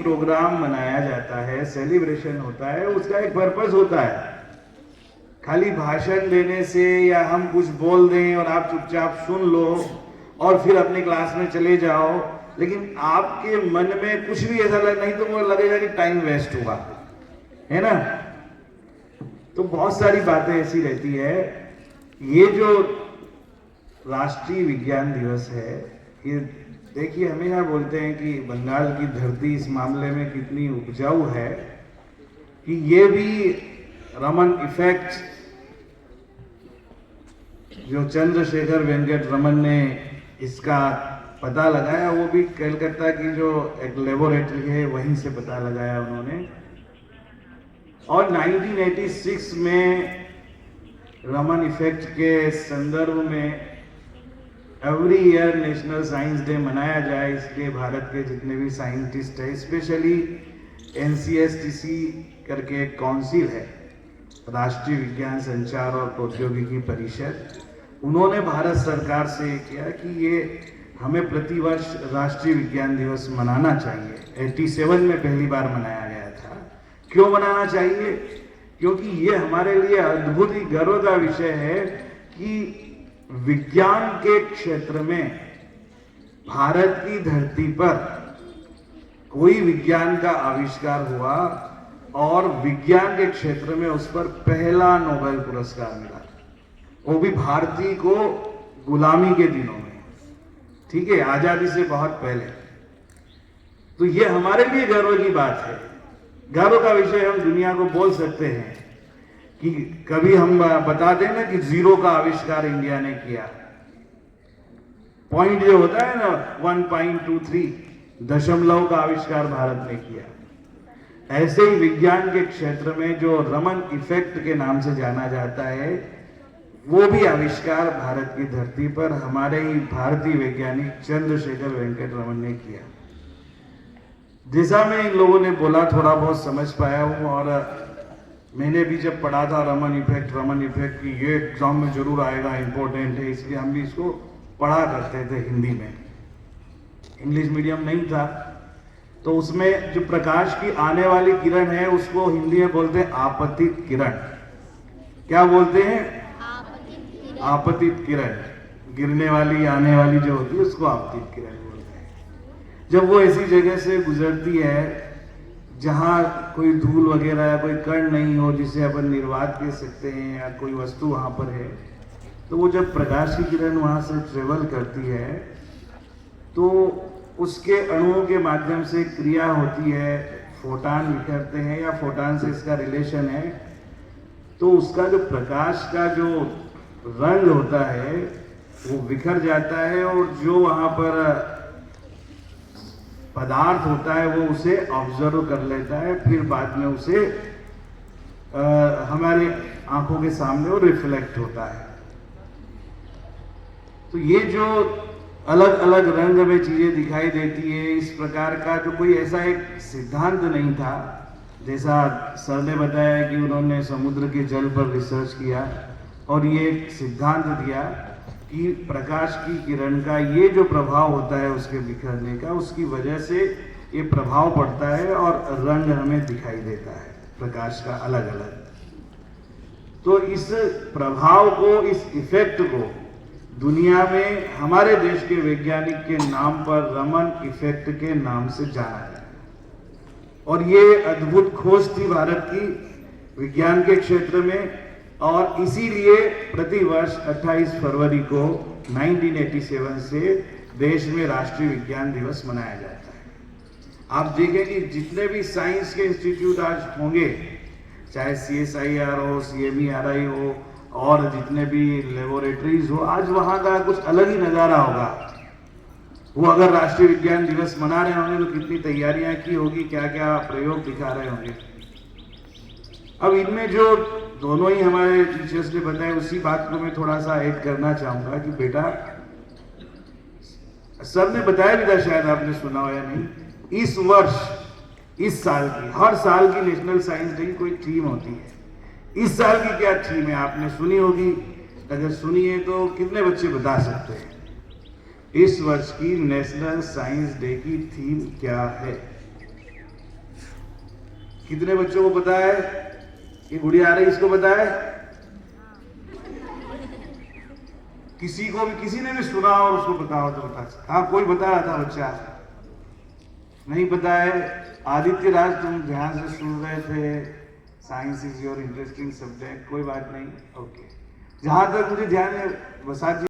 Programme मनाया जाता है, सेलिब्रेशन होता है, उसका एक पर्पस होता है। खाली भाषण देने से या हम कुछ बोल दें और आप चुपचाप सुन लो और फिर अपनी क्लास में चले जाओ, लेकिन आपके मन में कुछ भी ऐसा नहीं तो वो लगेगा कि टाइम वेस्ट हुआ, है ना। तो बहुत सारी बातें ऐसी रहती है। ये जो राष्ट्रीय विज्ञान दिवस है, ये देखिए हमेशा बोलते हैं कि बंगाल की धरती इस मामले में कितनी उपजाऊ है कि ये भी रमन इफेक्ट जो चंद्रशेखर वेंकट रमन ने इसका पता लगाया, वो भी कलकत्ता की जो एक लेबोरेटरी है वहीं से पता लगाया उन्होंने। और 1986 में रमन इफेक्ट के संदर्भ में every year national science day मनाया जाए, इसलिए भारत के जितने भी साइंटिस्ट हैं, स्पेशली NCSTC करके एक काउंसिल है, राष्ट्रीय विज्ञान संचार और प्रौद्योगिकी परिषद, उन्होंने भारत सरकार से किया कि ये हमें प्रतिवर्ष राष्ट्रीय विज्ञान दिवस मनाना चाहिए। 87 में पहली बार मनाया गया था। क्यों मनाना चाहिए? क्योंकि ये हमारे लिए अद्भुत ही गर्व का विषय है कि विज्ञान के क्षेत्र में भारत की धरती पर कोई विज्ञान का आविष्कार हुआ और विज्ञान के क्षेत्र में उस पर पहला नोबेल पुरस्कार मिला, वो भी भारतीय को गुलामी के दिनों में, ठीक है, आजादी से बहुत पहले। तो ये हमारे लिए गर्व की बात है, गर्व का विषय हम दुनिया को बोल सकते हैं कि कभी हम बता दें ना कि जीरो का आविष्कार इंडिया ने किया, पॉइंट जो होता है ना 1.23 दशमलव का आविष्कार भारत ने किया। ऐसे ही विज्ञान के क्षेत्र में जो रमन इफेक्ट के नाम से जाना जाता है, वो भी आविष्कार भारत की धरती पर हमारे ही भारतीय वैज्ञानिक चंद्रशेखर वेंकट रमन ने किया। जैसा मैं इन लोगों ने बोला थोड़ा बहुत समझ पाया हूं, और मैंने भी जब पढ़ा था रमन इफेक्ट की ये एग्जाम में जरूर आएगा, इंपॉर्टेंट है, इसलिए हम भी इसको पढ़ा करते थे हिंदी में। इंग्लिश मीडियम नहीं था, तो उसमें जो प्रकाश की आने वाली किरण है उसको हिंदी में बोलते हैं आपतित किरण। क्या बोलते हैं? आपतित किरण। गिरने वाली आने वाली जो होती है उसको आपतित किरण बोलते हैं। जब वो ऐसी जगह से गुजरती है जहां कोई धूल वगैरह या कोई कण नहीं हो जिसे अपन निर्वात कह सकते हैं, या कोई वस्तु वहां पर है, तो वो जब प्रकाश की किरण वहां से ट्रेवल करती है तो उसके अणुओं के माध्यम से क्रिया होती है, फोटान बिखरते हैं, या फोटान से इसका रिलेशन है, तो उसका जो प्रकाश का जो रंग होता है वो बिखर जाता है, और जो वहां पर पदार्थ होता है वो उसे ऑब्जर्व कर लेता है, फिर बाद में उसे हमारे आंखों के सामने वो रिफ्लेक्ट होता है। तो ये जो अलग अलग रंग में चीजें दिखाई देती है, इस प्रकार का जो कोई ऐसा एक सिद्धांत नहीं था, जैसा सर ने बताया कि उन्होंने समुद्र के जल पर रिसर्च किया और ये एक सिद्धांत दिया कि प्रकाश की किरण का ये जो प्रभाव होता है उसके बिखरने का, उसकी वजह से ये प्रभाव पड़ता है और रंग हमें दिखाई देता है प्रकाश का अलग अलग। तो इस प्रभाव को, इस इफेक्ट को दुनिया में हमारे देश के वैज्ञानिक के नाम पर रमन इफेक्ट के नाम से जाना जाता है। और ये अद्भुत खोज थी भारत की विज्ञान के क्षेत्र में, और इसीलिए प्रतिवर्ष 28 फरवरी को 1987 से देश में राष्ट्रीय विज्ञान दिवस मनाया जाता है। आप देखें कि जितने भी साइंस के इंस्टीट्यूट आज होंगे, चाहे CSIR हो, CMERI हो, और जितने भी लेबोरेटरीज हो, आज वहां का कुछ अलग ही नजारा होगा। वो अगर राष्ट्रीय विज्ञान दिवस मना रहे होंगे तो कितनी तैयारियां की होगी, क्या क्या प्रयोग दिखा रहे होंगे। अब इनमें जो दोनों ही हमारे टीचर्स ने बताया, उसी बात को मैं थोड़ा सा ऐड करना चाहूंगा कि बेटा, सर ने बताया भी था, शायद आपने सुना हो या नहीं, इस वर्ष, इस साल की, हर साल की नेशनल साइंस डे की कोई थीम होती है। इस साल की क्या थीम है आपने सुनी होगी, अगर सुनी है तो कितने बच्चे बता सकते हैं? इस वर्ष की नेशनल साइंस डे की थीम क्या है? कितने बच्चों को पता है कि गुड़िया आ रही, इसको पता है? किसी ने भी सुना और उसको पता हो तो बता सकता। हाँ, कोई बता रहा था बच्चा, नहीं पता है। आदित्य राज, तुम ध्यान से सुन रहे थे, science is your interesting subject, कोई बात नहीं, ओके। जहां तक मुझे ध्यान है, वसात जी